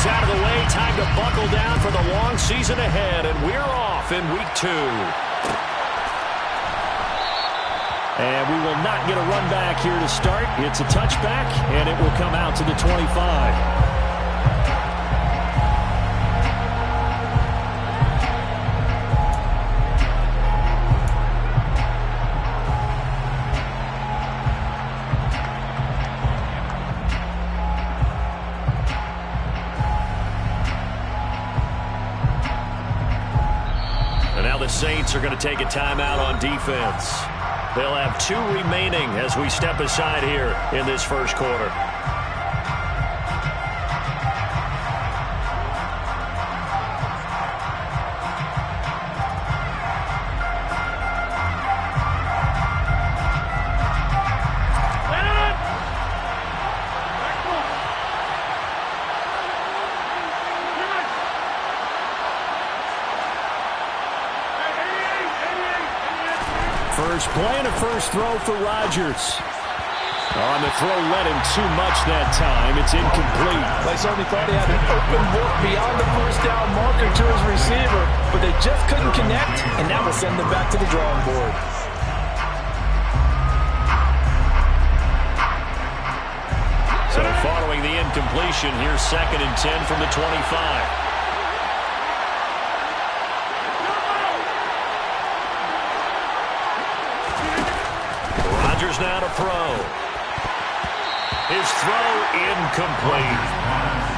is out of the way. Time to buckle down for the long season ahead, and we're off in week 2. And we will not get a run back here to start. It's a touchback, and it will come out to the 25. The Saints are going to take a timeout on defense. They'll have 2 remaining as we step aside here in this first quarter. First play and a first throw for Rodgers. On the throw, led him too much that time. It's incomplete. They certainly thought he had an open look beyond the first down marker to his receiver, but they just couldn't connect, and that will send them back to the drawing board. So following the incompletion, here's 2nd and 10 from the 25. Now to throw. His throw incomplete.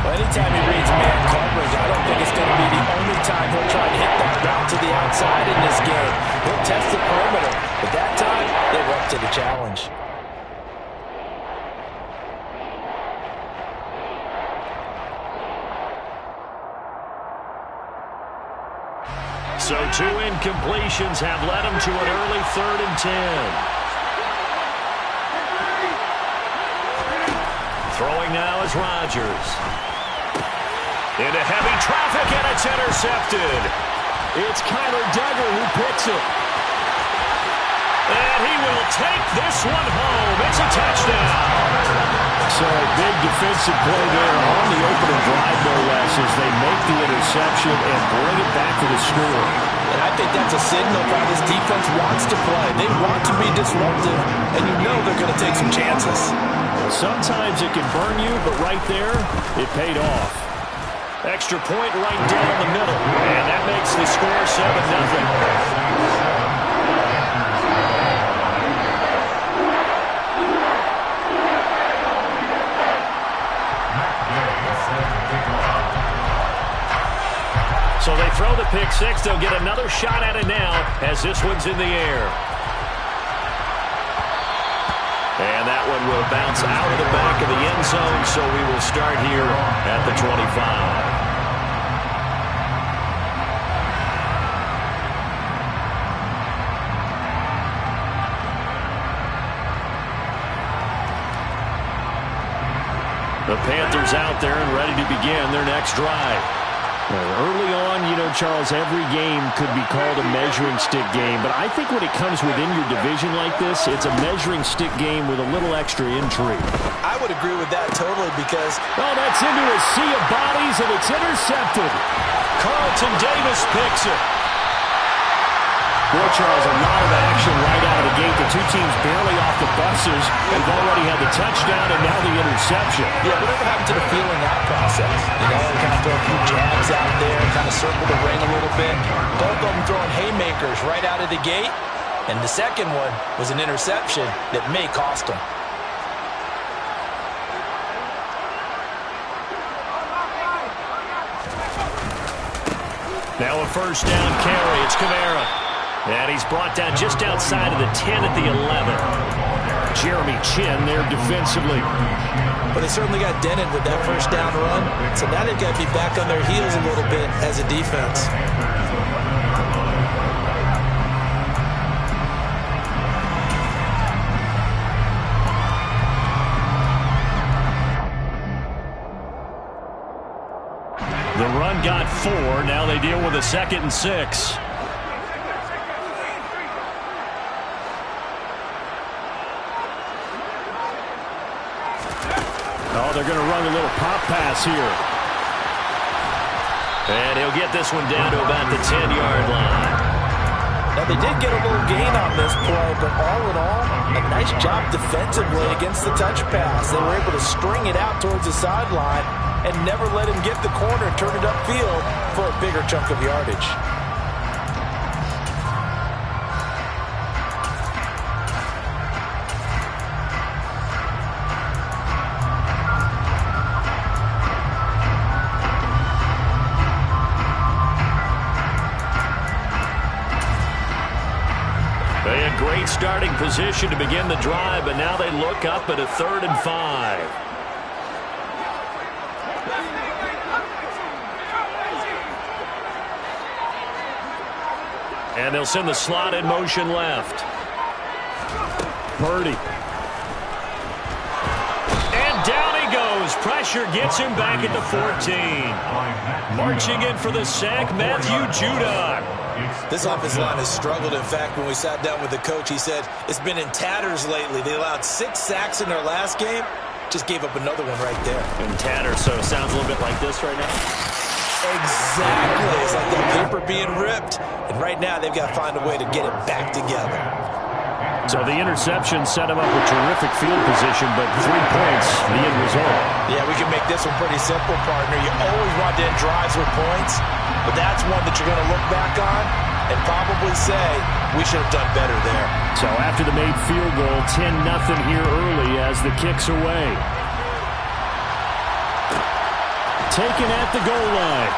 Well, anytime he reads man coverage, I don't think it's going to be the only time he'll try to hit that route to the outside in this game. He'll test the perimeter, but that time they were up to the challenge. So 2 incompletions have led him to an early 3rd and 10. Throwing now is Rodgers. Into heavy traffic, and it's intercepted. It's Kyler Duggar who picks it. And he will take this one home. It's a touchdown. So a big defensive play there on the opening drive, no less, as they make the interception and bring it back to the score. And I think that's a signal for how this defense wants to play. They want to be disruptive, and you know they're going to take some chances. Sometimes it can burn you, but right there, it paid off. Extra point right down the middle, and that makes the score 7-0. So they throw the pick six. They'll get another shot at it now as this one's in the air. And that one will bounce out of the back of the end zone, so we will start here at the 25. The Panthers out there and ready to begin their next drive. Early on, you know, Charles, every game could be called a measuring stick game. But I think when it comes within your division like this, it's a measuring stick game with a little extra intrigue. I would agree with that totally because... Oh, that's into a sea of bodies, and it's intercepted. Carlton Davis picks it. Boy, Charles, a lot of action right out of the gate. The two teams barely off the buses. They've already had the touchdown and now the interception. Yeah, whatever happened to the feeling out process? You know, kind of throw a few jabs out there, kind of circle the ring a little bit. Both of them throwing haymakers right out of the gate. And the second one was an interception that may cost them. Now a first down carry. It's Kamara. And he's brought down just outside of the 10 at the 11. Jeremy Chin there defensively. But they certainly got dented with that first down run. So now they've got to be back on their heels a little bit as a defense. The run got 4. Now they deal with a 2nd and 6. Oh, they're going to run a little pop pass here. And he'll get this one down to about the 10-yard line. Now, they did get a little gain on this play, but all in all, a nice job defensively against the touch pass. They were able to string it out towards the sideline and never let him get the corner and turn it upfield for a bigger chunk of yardage. They had great starting position to begin the drive, but now they look up at a 3rd and 5. And they'll send the slot in motion left. Purdy. And down he goes. Pressure gets him back at the 14. Marching in for the sack, Matthew Judon. This offensive line has struggled. In fact, when we sat down with the coach, he said it's been in tatters lately. They allowed 6 sacks in their last game. Just gave up another one right there. In tatters, so it sounds a little bit like this right now. Exactly. It's like the paper being ripped. And right now, they've got to find a way to get it back together. So the interception set him up with terrific field position, but 3 points, the end result. Yeah, we can make this one pretty simple, partner. You always want to end drives with points, but that's one that you're going to look back on and probably say, we should have done better there. So after the made field goal, 10-0 here early as the kick's away. Taken at the goal line.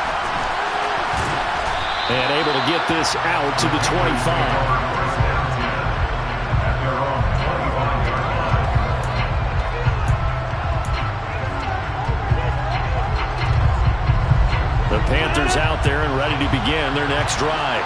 And able to get this out to the 25. The Panthers out there and ready to begin their next drive.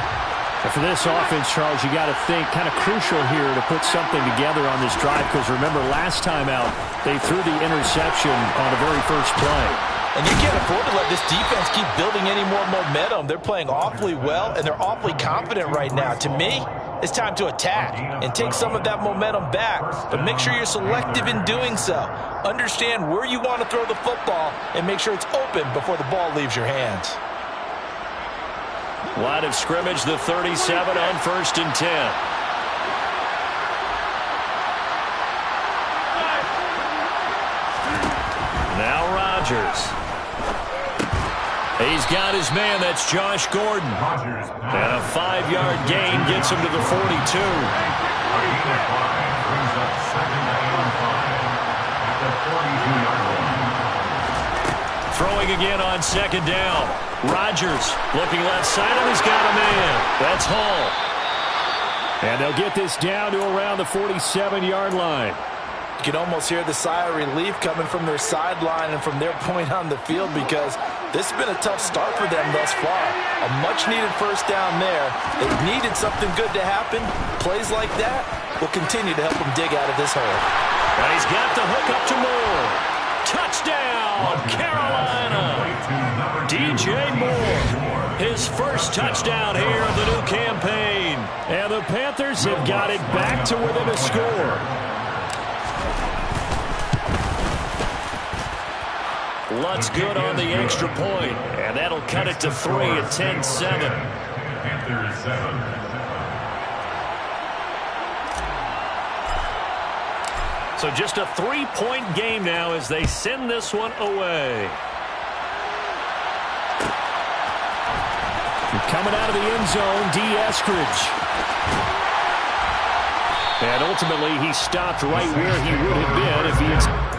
And for this offense, Charles, you got to think kind of crucial here to put something together on this drive, because remember last time out they threw the interception on the very first play. And you can't afford to let this defense keep building any more momentum. They're playing awfully well, and they're awfully confident right now. To me, it's time to attack and take some of that momentum back. But make sure you're selective in doing so. Understand where you want to throw the football and make sure it's open before the ball leaves your hands. Line of scrimmage, the 37 on 1st and 10. Now Rodgers. He's got his man. That's Josh Gordon. And a 5-yard gain gets him to the 42. Throwing again on 2nd down. Rodgers looking left side, and he's got a man. That's Hall. And they'll get this down to around the 47-yard line. You can almost hear the sigh of relief coming from their sideline and from their point on the field, because this has been a tough start for them thus far. A much-needed first down there. They've needed something good to happen. Plays like that will continue to help them dig out of this hole. And he's got the hook up to Moore. Touchdown, Carolina. DJ Moore, his first touchdown here of the new campaign. And the Panthers have got it back to within a score. Lutz good on the extra point, and that'll cut it to 3 at 10-7. So just a 3-point game now as they send this one away. Coming out of the end zone, D. Eskridge. And ultimately, he stopped right where he would have been if he had...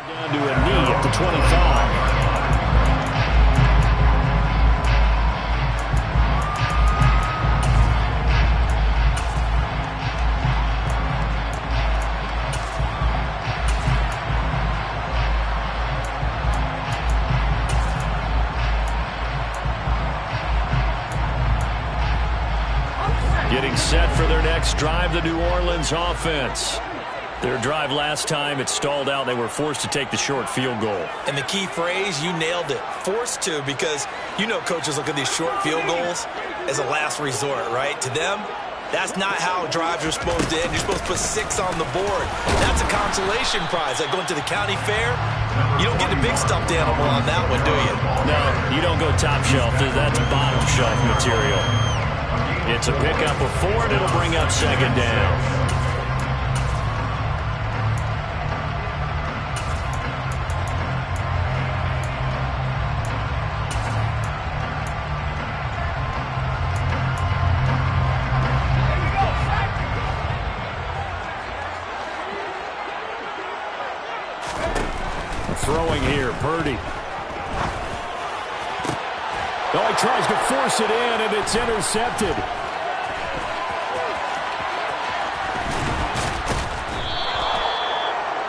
down to a knee at the 25. next drive, the New Orleans offense. Their drive last time, it stalled out. They were forced to take the short field goal. And the key phrase, you nailed it, forced to, because you know coaches look at these short field goals as a last resort, right? To them, that's not how drives are supposed to end. You're supposed to put 6 on the board. That's a consolation prize. Like going to the county fair, you don't get the big stuffed animal on that one, do you? No, you don't go top shelf. That's bottom shelf material. It's a pickup of 4, and it'll bring up second down. Throwing here, Purdy. Oh, he tries to force it in, and it's intercepted.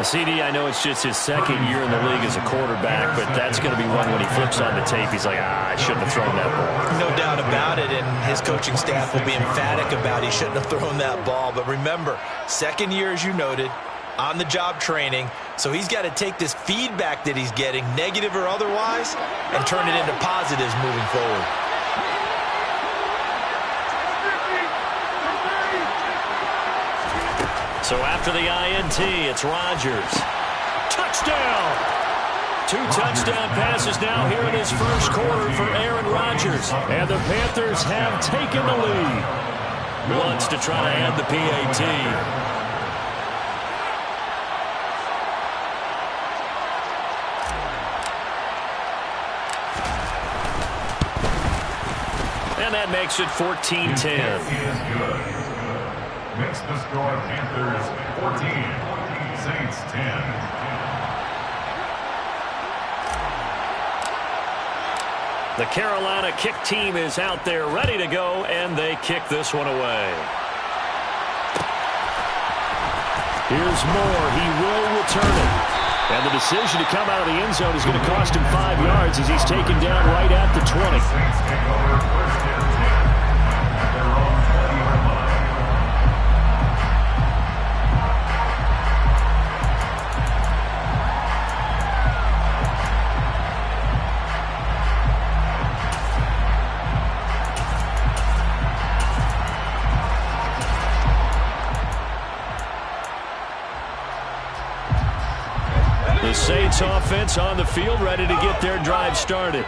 CD, I know it's just his second year in the league as a quarterback, but that's going to be one when he flips on the tape. He's like, I shouldn't have thrown that ball. No doubt about it, and his coaching staff will be emphatic about he shouldn't have thrown that ball. But remember, second year, as you noted, on-the-job training, so he's got to take this feedback that he's getting, negative or otherwise, and turn it into positives moving forward. So after the INT, it's Rodgers. Touchdown! 2 touchdown passes now here in his first quarter for Aaron Rodgers. And the Panthers have taken the lead. Wants to try to add the PAT. And that makes it 14-10. Makes the score Panthers 14, Saints 10. The Carolina kick team is out there ready to go, and they kick this one away. Here's Moore. He will return it. And the decision to come out of the end zone is going to cost him 5 yards as he's taken down right at the 20. Saints take over first and 10 at their own 20-yard line. The Saints offense on the field, ready to get their drive started.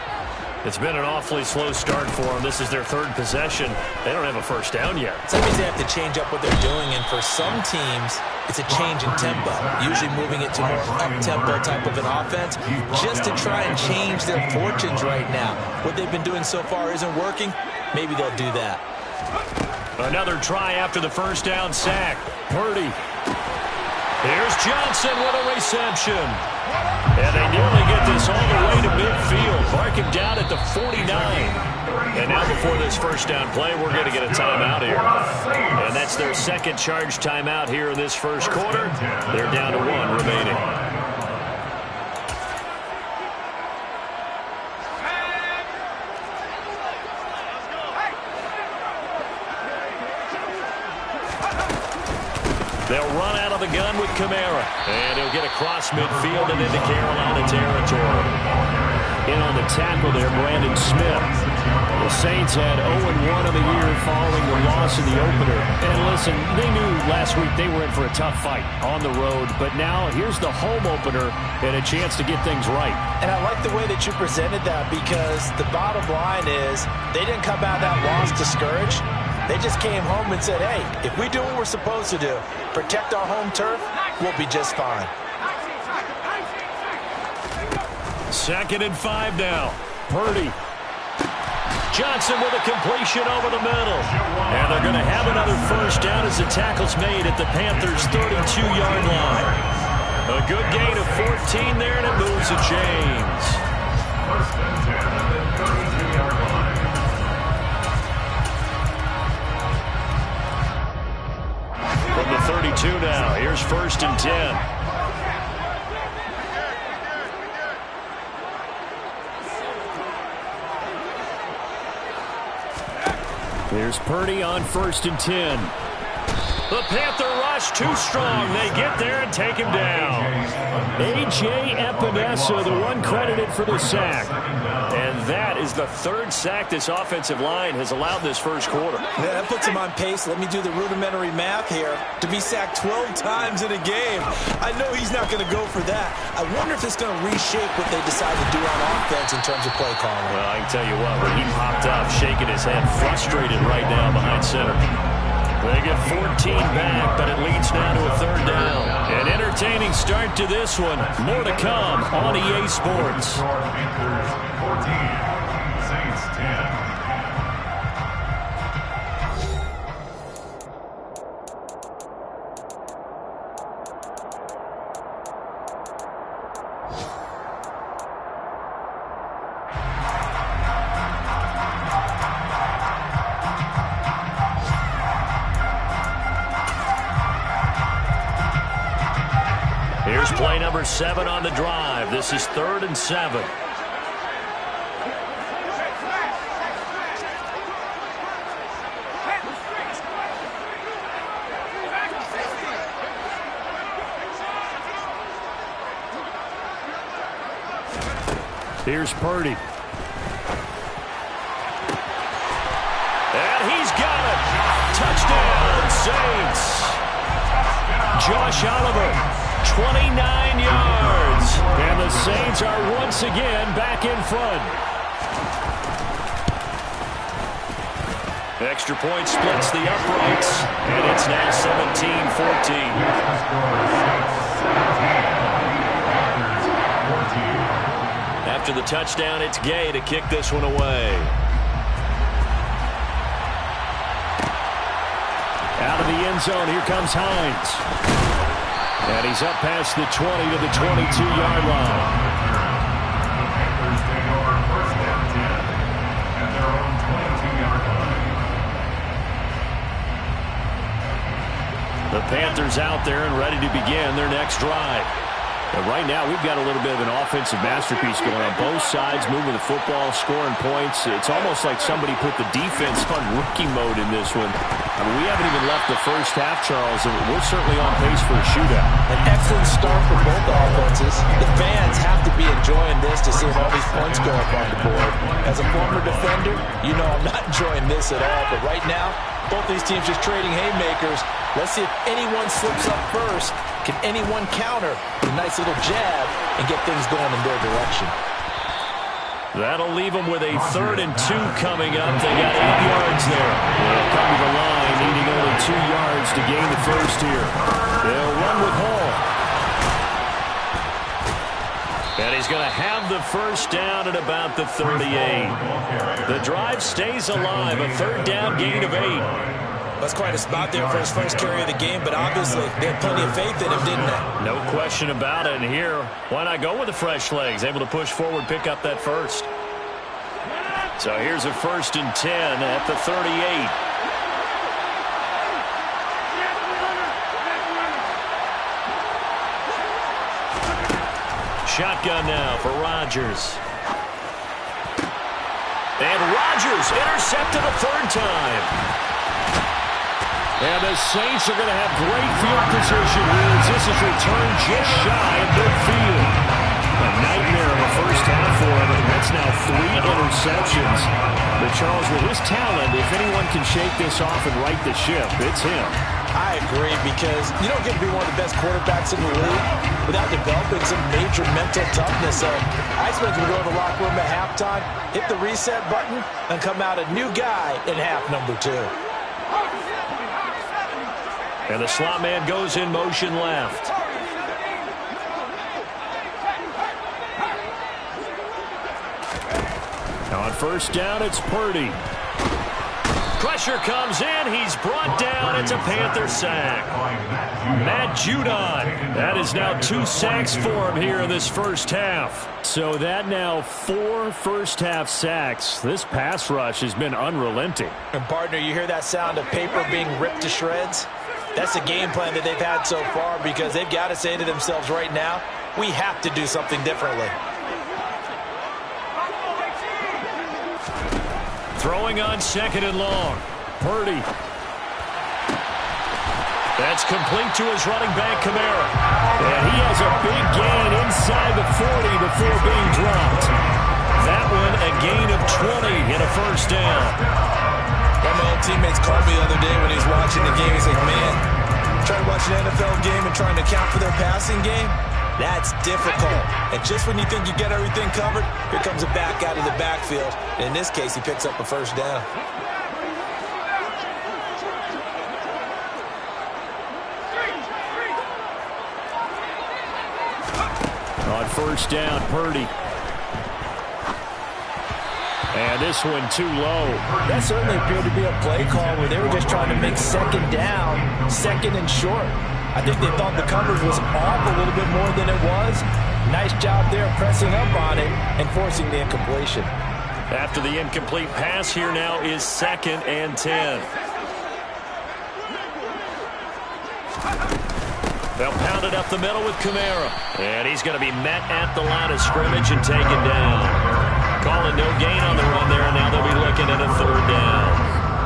It's been an awfully slow start for them. This is their 3rd possession. They don't have a first down yet. So that means they have to change up what they're doing, and for some teams, it's a change in tempo, usually moving it to more up-tempo type of an offense, just to try and change their fortunes right now. What they've been doing so far isn't working. Maybe they'll do that. Another try after the first down sack. Purdy. Here's Johnson with a reception. And they nearly get this all the way to midfield. Mark him down at the 49. And now before this first down play, we're going to get a timeout here. And that's their second charge timeout here in this first quarter. They're down to 1 remaining. They'll run out of the gun with Kamara. And he'll get across midfield and into Carolina territory. In on the tackle there, Brandon Smith. The Saints had 0-1 of the year following the loss in the opener. And listen, they knew last week they were in for a tough fight on the road. But now here's the home opener and a chance to get things right. And I like the way that you presented that, because the bottom line is they didn't come out of that loss discouraged. They just came home and said, hey, if we do what we're supposed to do, protect our home turf, we'll be just fine. 2nd and 5 now. Purdy. Johnson with a completion over the middle. And they're going to have another first down as the tackle's made at the Panthers' 32-yard line. A good gain of 14 there, and it moves the chains. First and 10 at the 32-yard line. From the 32 now, here's 1st and 10. Here's Purdy on 1st and 10. The Panther rush too strong. They get there and take him down. A.J. Epinesa, the one credited for the sack. And that is the third sack this offensive line has allowed this first quarter. Yeah, that puts him on pace. Let me do the rudimentary math here. To be sacked 12 times in a game. I know he's not going to go for that. I wonder if it's going to reshape what they decide to do on offense in terms of play calling. Well, I can tell you what, when he popped up, shaking his head, frustrated right now behind center. They get 14 back, but it leads now to a third down. An entertaining start to this one. More to come on EA Sports. Panthers 14, Saints 10. Here's play number 7 on the drive. This is 3rd and 7. Here's Purdy. And he's got it. Touchdown, Saints. Josh Oliver. 29 yards. And the Saints are once again back in front. Extra point splits the uprights. And it's now 17-14. After the touchdown, it's Gay to kick this one away. Out of the end zone, here comes Hines. And he's up past the 20 to the 22-yard line. Panthers take over 1st and 10 at their own 22-yard line. The Panthers out there and ready to begin their next drive. And right now, we've got a little bit of an offensive masterpiece going on both sides, moving the football, scoring points. It's almost like somebody put the defense on rookie mode in this one. I mean, we haven't even left the first half, Charles, and we're certainly on pace for a shootout. An excellent start for both offenses. The fans have to be enjoying this to see all these points go up on the board. As a former defender, you know I'm not enjoying this at all. But right now, both these teams just trading haymakers. Let's see if anyone slips up first. Can anyone counter a nice little jab and get things going in their direction? That'll leave them with a 3rd and 2 coming up. They got 8 yards there. They'll come to the line, needing only 2 yards to gain the first here. They'll run with Hall. And he's going to have the first down at about the 38. The drive stays alive, a 3rd down gain of 8. That's quite a spot there for his first carry of the game, but obviously they had plenty of faith in him, didn't they? No question about it. And here, why not go with the fresh legs? Able to push forward, pick up that first. So here's a 1st and 10 at the 38. Shotgun now for Rodgers. And Rodgers intercepted a 3rd time. And the Saints are going to have great field position here as this is returned just shy of midfield. A nightmare of a first half for him, and that's now 3 interceptions. But Charles, with his talent, if anyone can shake this off and right the ship, it's him. I agree, because you don't get to be one of the best quarterbacks in the league without developing some major mental toughness. So I expect him to go to the locker room at halftime, hit the reset button, and come out a new guy in half number 2. And the slot man goes in motion left. Now on 1st down, it's Purdy. Pressure comes in. He's brought down. It's a Panther sack. Matt Judon. That is now 2 sacks for him here in this first half. So that now 4 first-half sacks. This pass rush has been unrelenting. And partner, you hear that sound of paper being ripped to shreds? That's the game plan that they've had so far, because they've got to say to themselves right now, we have to do something differently. Throwing on 2nd and long. Purdy. That's complete to his running back, Kamara. And he has a big gain inside the 40 before being dropped. That one, a gain of 20 and a first down. One of my old teammates called me the other day when he was watching the game. He's like, man, trying to watch an NFL game and trying to account for their passing game, that's difficult. And just when you think you get everything covered, here comes a back out of the backfield. And in this case, he picks up a first down. On first down, Purdy. And this one too low. That certainly appeared to be a play call where they were just trying to make second down, second and short. I think they thought the coverage was off a little bit more than it was. Nice job there pressing up on it and forcing the incompletion. After the incomplete pass, here now is 2nd and 10. They'll pound it up the middle with Kamara. And he's going to be met at the line of scrimmage and taken down. Calling no gain on the run there, and now they'll be looking at a 3rd down.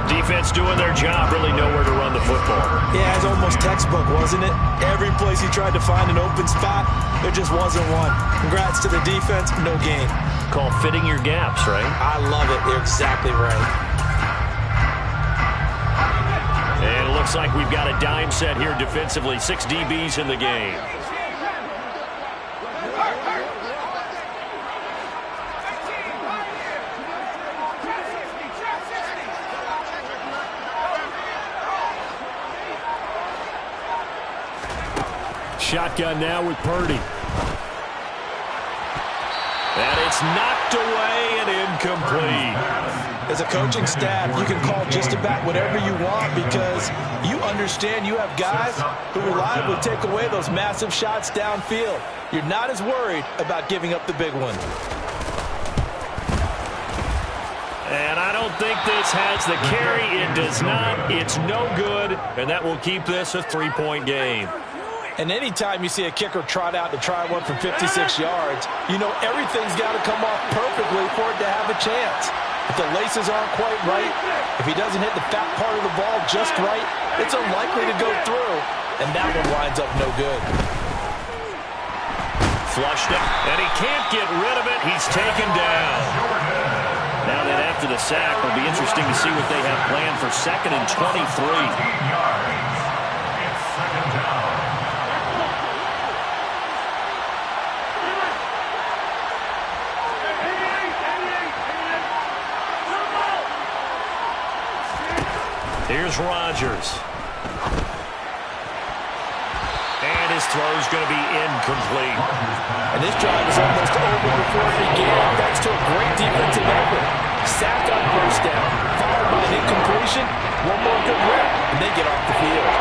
Defense doing their job, really nowhere to run the football. Yeah, it's almost textbook, wasn't it? Every place he tried to find an open spot, there just wasn't one. Congrats to the defense, no gain. Call fitting your gaps, right? I love it. You're exactly right. And it looks like we've got a dime set here defensively. 6 DBs in the game. Shotgun now with Purdy. And it's knocked away and incomplete. As a coaching staff, you can call just about whatever you want because you understand you have guys who reliably take away those massive shots downfield. You're not as worried about giving up the big one. And I don't think this has the carry. It does not. It's no good. And that will keep this a 3-point game. And anytime you see a kicker trot out to try one from 56 yards, you know everything's got to come off perfectly for it to have a chance. If the laces aren't quite right, if he doesn't hit the fat part of the ball just right, it's unlikely to go through, and that one winds up no good. Flushed it, and he can't get rid of it. He's taken down. Now then, after the sack, it'll be interesting to see what they have planned for 2nd and 23. It's 2nd down. Here's Rodgers. And his throw's going to be incomplete. And this drive is almost over before it began, thanks to a great defensive effort. Sacked on first down, followed by an incompletion, one more good rep, and they get off the field.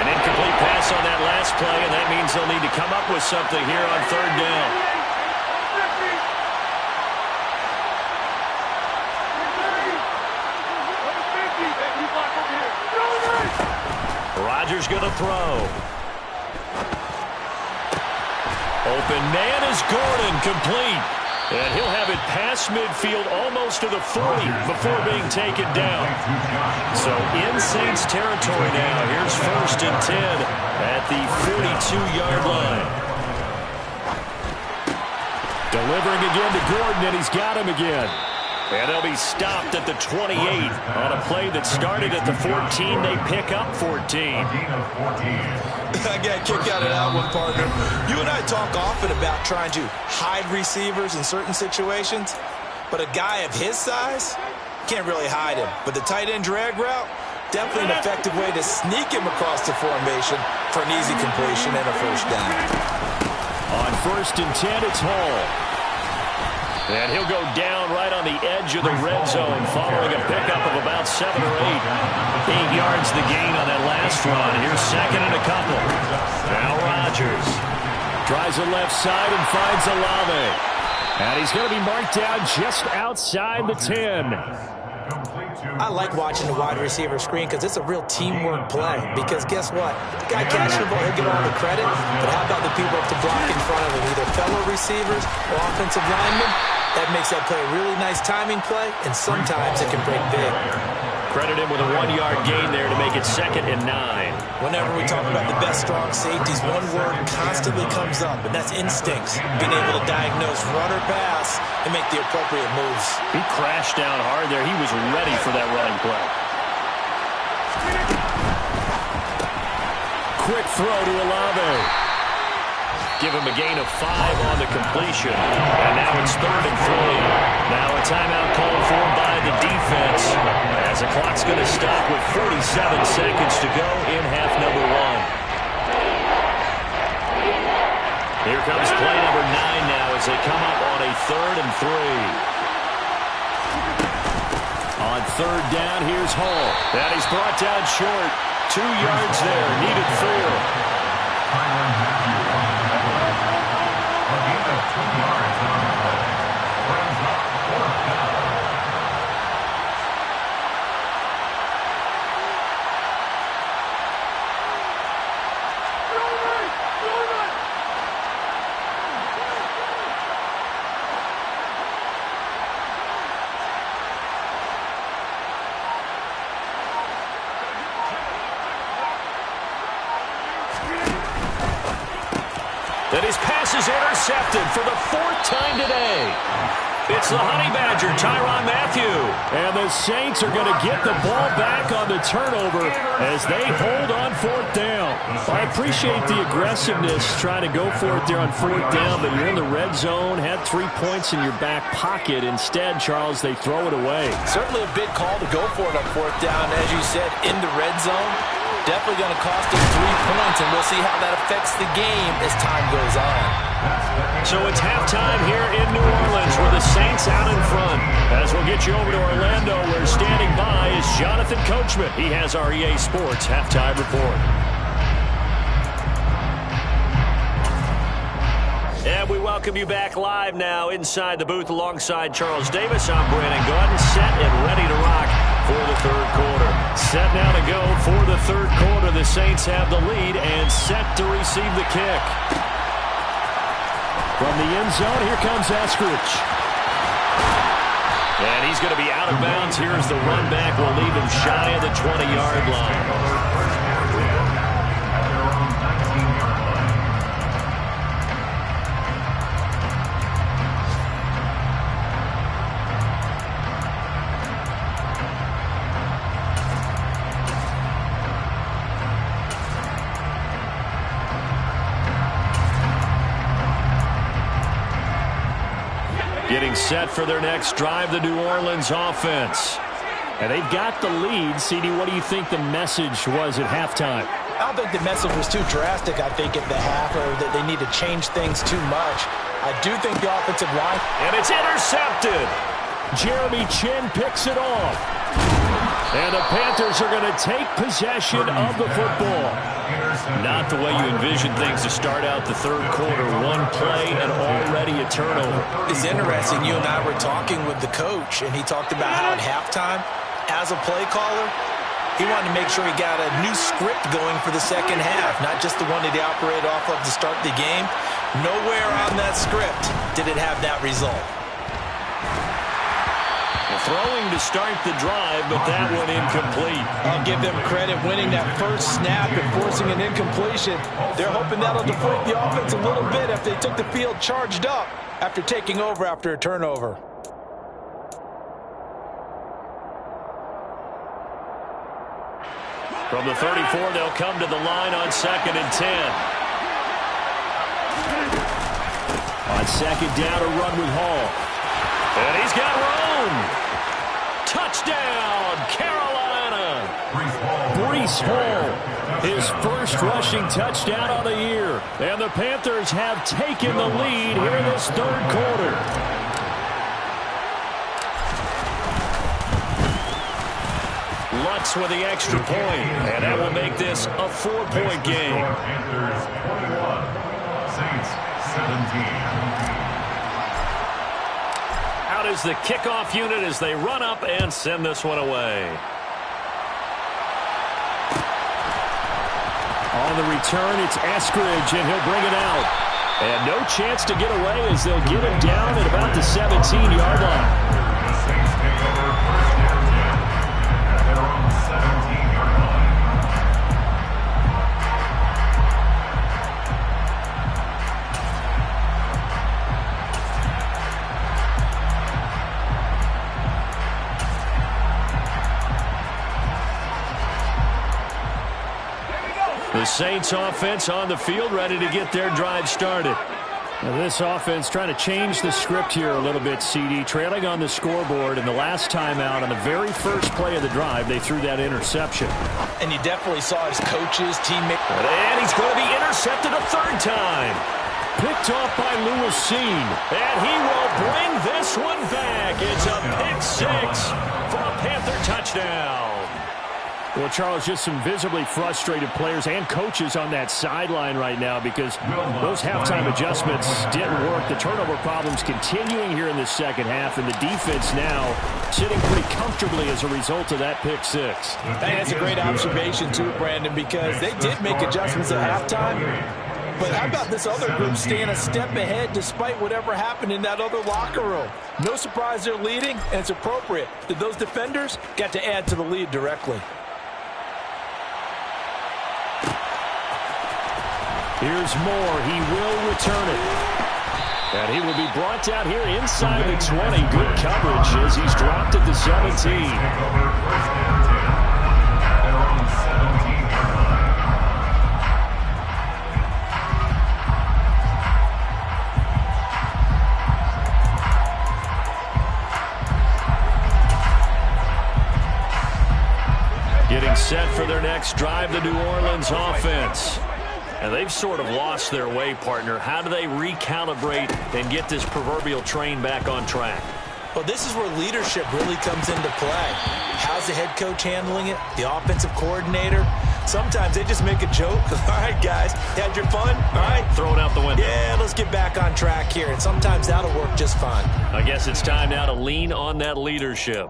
An incomplete pass on that last play, and that means they'll need to come up with something here on 3rd down. Rodgers going to throw. Open man is Gordon, complete. And he'll have it past midfield almost to the 40 before being taken down. So in Saints territory now. Here's 1st and 10 at the 42-yard line. Delivering again to Gordon, and he's got him again. And they'll be stopped at the 28 on a play that started at the 14. They pick up 14. I got a kick out of that one, partner. You and I talk often about trying to hide receivers in certain situations, but a guy of his size can't really hide him. But the tight end drag route, definitely an effective way to sneak him across the formation for an easy completion and a first down. On 1st and 10, it's Hall. And he'll go down right on the edge of the red zone following a pickup of about 7 or 8. 8 yards the gain on that last run. Here's 2nd and a couple. Now Rodgers tries the left side and finds Olave. And he's going to be marked down just outside the 10. I like watching the wide receiver screen because it's a real teamwork play. Because guess what? The guy catching the ball, he'll get all the credit. But how about the people up to block in front of him? Either fellow receivers or offensive linemen. That makes that play a really nice timing play, and sometimes it can break big. Credit him with a 1-yard gain there to make it 2nd and 9. Whenever we talk about the best strong safeties, one word constantly comes up, and that's instincts. Being able to diagnose run or pass and make the appropriate moves. He crashed down hard there. He was ready for that running play. Quick throw to Olave. Give him a gain of 5 on the completion. And now it's 3rd and 3. Now a timeout called for by the defense, as the clock's going to stop with 47 seconds to go in half number 1. Here comes play number 9 now as they come up on a 3rd and 3. On 3rd down, here's Hall. And he's brought down short. 2 yards there, needed 4. And his pass is intercepted for the 4th time today. It's the Honey Badger, Tyrann Mathieu. And the Saints are going to get the ball back on the turnover as they hold on 4th down. I appreciate the aggressiveness trying to go for it there on 4th down, but you're in the red zone, had 3 points in your back pocket. Instead, Charles, they throw it away. Certainly a big call to go for it on 4th down. As you said, in the red zone. Definitely going to cost them 3 points, and we'll see how that affects the game as time goes on. So it's halftime here in New Orleans with the Saints out in front. As we'll get you over to Orlando, where standing by is Jonathan Coachman. He has our EA Sports halftime report. And we welcome you back live now inside the booth alongside Charles Davis. I'm Brandon Gaudin, set and ready to rock for the 3rd quarter. Set now to go for the 3rd quarter. The Saints have the lead and set to receive the kick. From the end zone, here comes Eskridge. And he's going to be out of bounds. Here's the run back. Will leave him shy of the 20-yard line. Getting set for their next drive, the New Orleans offense. And they've got the lead. CD, what do you think the message was at halftime? I don't think the message was too drastic, I think, at the half, or that they need to change things too much. I do think the offensive line... And it's intercepted. Jeremy Chinn picks it off. And the Panthers are going to take possession of the football. Not the way you envision things to start out the 3rd quarter. 1 play and already a turnover. It's interesting. You and I were talking with the coach, and he talked about how at halftime, as a play caller, he wanted to make sure he got a new script going for the 2nd half, not just the one that he operated off of to start the game. Nowhere on that script did it have that result. Throwing to start the drive, but that one incomplete. I'll give them credit winning that first snap and forcing an incompletion. They're hoping that'll deflate the offense a little bit if they took the field charged up after taking over after a turnover. From the 34, they'll come to the line on 2nd and 10. On 2nd down, a run with Hall. And he's got room. Touchdown, Carolina. Breece Hall, his first rushing touchdown of the year. And the Panthers have taken the lead here in this 3rd quarter. Lutz with the extra point, and that will make this a 4-point game. Panthers 21, Saints 17. Out is the kickoff unit as they run up and send this one away. On the return, it's Eskridge, and he'll bring it out. And no chance to get away as they'll get him down at about the 17-yard line. The Saints take over 1st and 10 at their own Saints offense on the field, ready to get their drive started. Now this offense trying to change the script here a little bit, CD. Trailing on the scoreboard, and the last time out on the very first play of the drive, they threw that interception. And you definitely saw his coaches, teammates. And he's going to be intercepted a third time. Picked off by Lewis Cine. And he will bring this one back. It's a pick six for a Panther touchdown. Well, Charles, just some visibly frustrated players and coaches on that sideline right now because those halftime adjustments didn't work. The turnover problems continuing here in the second half, and the defense now sitting pretty comfortably as a result of that pick six. That's a great observation, too, Brandon, because they did make adjustments at halftime. But how about this other group staying a step ahead despite whatever happened in that other locker room? No surprise they're leading, and it's appropriate that those defenders got to add to the lead directly. Here's Moore. He will return it. And he will be brought down here inside the 20. Good coverage as he's dropped at the 17. Getting set for their next drive, the New Orleans offense. And they've sort of lost their way, partner. How do they recalibrate and get this proverbial train back on track? Well, this is where leadership really comes into play. How's the head coach handling it? The offensive coordinator? Sometimes they just make a joke. All right, guys, had your fun? All right. Throw it out the window. Yeah, let's get back on track here. And sometimes that'll work just fine. I guess it's time now to lean on that leadership.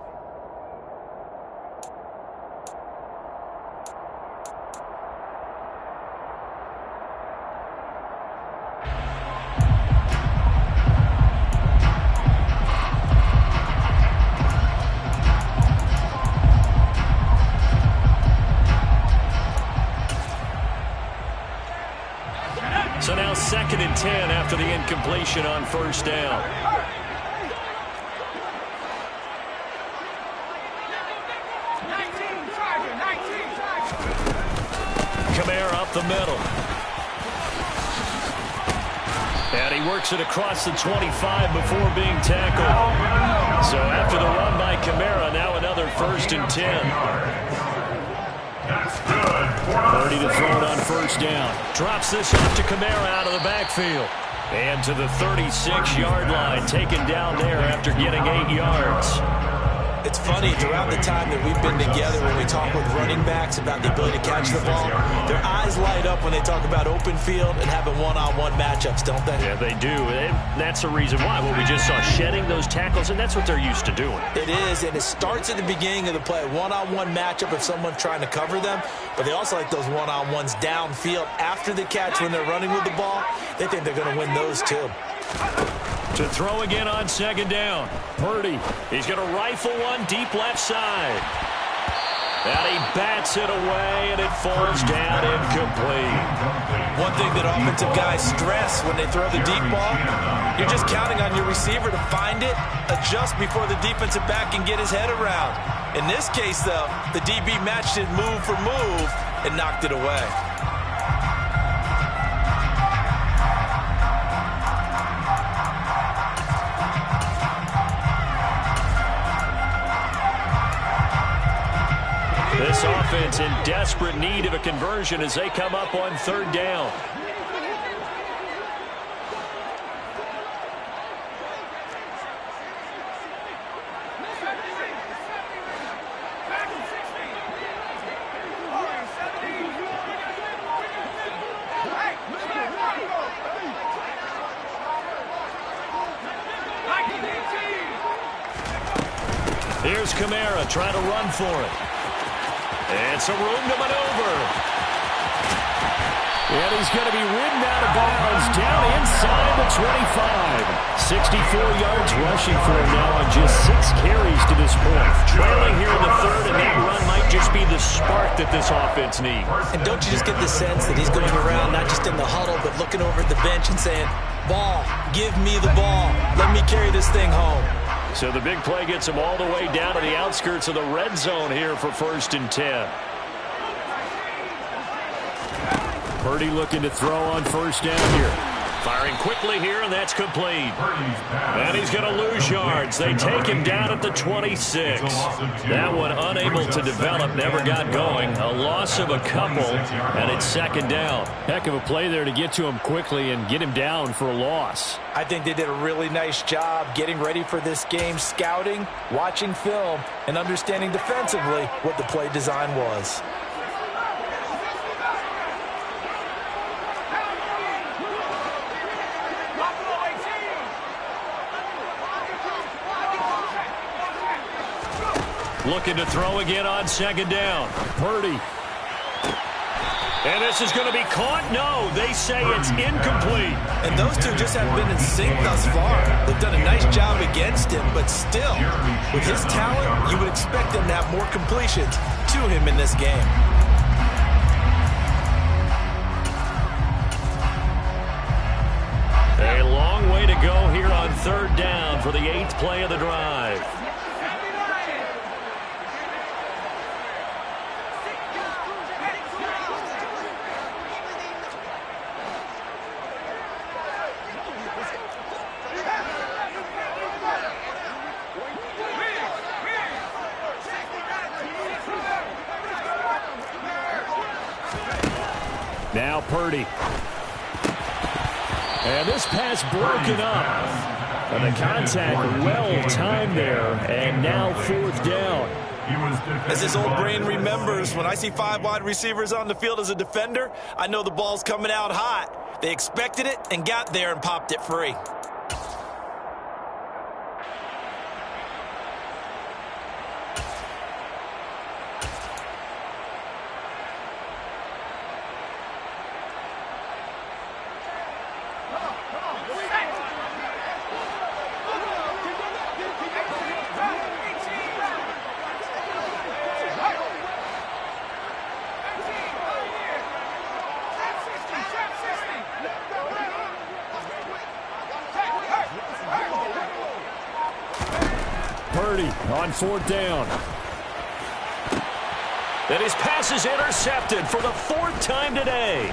So now 2nd and 10 after the incompletion on first down. Kamara up the middle. And he works it across the 25 before being tackled. So after the run by Kamara, now another 1st and 10. Purdy to throw it on first down. Drops this off to Kamara out of the backfield. And to the 36-yard line, taken down there after getting 8 yards. It's funny, throughout the time that we've been together, when we talk with running backs about the ability to catch the ball, their eyes light up when they talk about open field and having one-on-one matchups, don't they? Yeah, they do. And that's the reason why. Well, we just saw shedding those tackles, and that's what they're used to doing. It is, and it starts at the beginning of the play. One-on-one matchup if someone's trying to cover them, but they also like those one-on-ones downfield after the catch when they're running with the ball. They think they're going to win those, too. To throw again on 2nd down. Purdy, he's going to rifle one deep left side. And he bats it away, and it falls down incomplete. One thing that offensive guys stress when they throw the deep ball, you're just counting on your receiver to find it, adjust before the defensive back can get his head around. In this case, though, the DB matched it move for move and knocked it away. This offense in desperate need of a conversion as they come up on 3rd down. Here's Kamara trying to run for it. And some room to maneuver. And he's going to be ridden out of bounds down inside the 25. 64 yards rushing for him now on just 6 carries to this point. Trailing here in the 3rd, and that run might just be the spark that this offense needs. And don't you just get the sense that he's going around not just in the huddle, but looking over at the bench and saying, ball, give me the ball. Let me carry this thing home. So the big play gets him all the way down to the outskirts of the red zone here for 1st and 10. Purdy looking to throw on first down here. Firing quickly here, and that's complete. And he's going to lose yards. They take him down at the 26. That one unable to develop, never got going. A loss of a couple, and it's second down. Heck of a play there to get to him quickly and get him down for a loss. I think they did a really nice job getting ready for this game, scouting, watching film, and understanding defensively what the play design was. Looking to throw again on second down. Purdy. And this is going to be caught? No, they say it's incomplete. And those two just haven't been in sync thus far. They've done a nice job against him, but still, with his talent, you would expect them to have more completions to him in this game. A long way to go here on third down for the 8th play of the drive. Now Purdy. And this pass broken up. And the contact well-timed there. And now 4th down. As his old brain remembers, when I see 5 wide receivers on the field as a defender, I know the ball's coming out hot. They expected it and got there and popped it free. Purdy on 4th down. And his pass is intercepted for the 4th time today.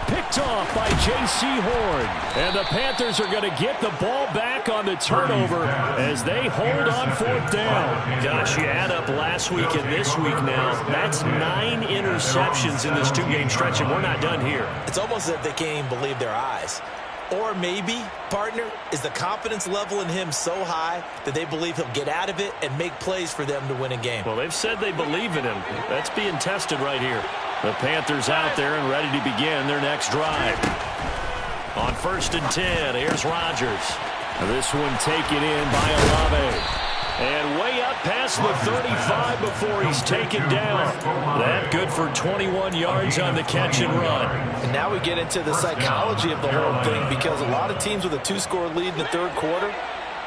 Picked off by J.C. Horn. And the Panthers are going to get the ball back on the turnover as they hold on 4th down. Gosh, you add up last week and this week now. That's 9 interceptions in this 2-game stretch, and we're not done here. It's almost as if they can't even believe their eyes. Or maybe, partner, is the confidence level in him so high that they believe he'll get out of it and make plays for them to win a game. Well, they've said they believe in him. That's being tested right here. The Panthers out there and ready to begin their next drive. On 1st and 10, here's Rodgers. This one taken in by Olave. And way up past the 35 before he's taken down. That good for 21 yards on the catch and run. And now we get into the psychology of the whole thing, because a lot of teams with a 2-score lead in the 3rd quarter,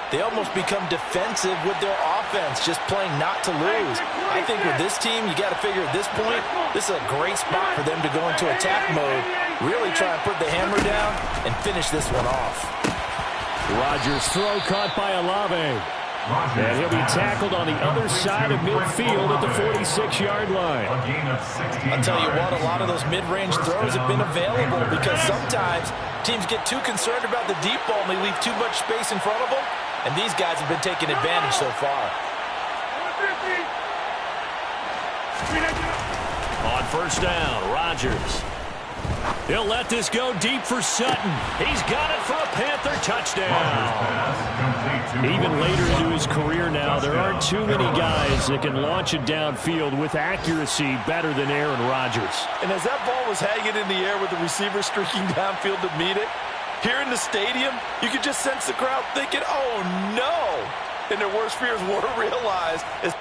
they almost become defensive with their offense, just playing not to lose. I think with this team, you got to figure at this point, this is a great spot for them to go into attack mode, really try and put the hammer down and finish this one off. Rodgers' throw caught by Olave. And he'll be tackled on the other side of midfield at the 46-yard line. I'll tell you what, a lot of those mid-range throws have been available because sometimes teams get too concerned about the deep ball and they leave too much space in front of them, and these guys have been taking advantage so far. On 1st down, Rodgers. He'll let this go deep for Sutton. He's got it for a Panther touchdown. Even later into his career now, there aren't too many guys that can launch it downfield with accuracy better than Aaron Rodgers. And as that ball was hanging in the air with the receiver streaking downfield to meet it, here in the stadium, you could just sense the crowd thinking, oh no! And their worst fears were realized as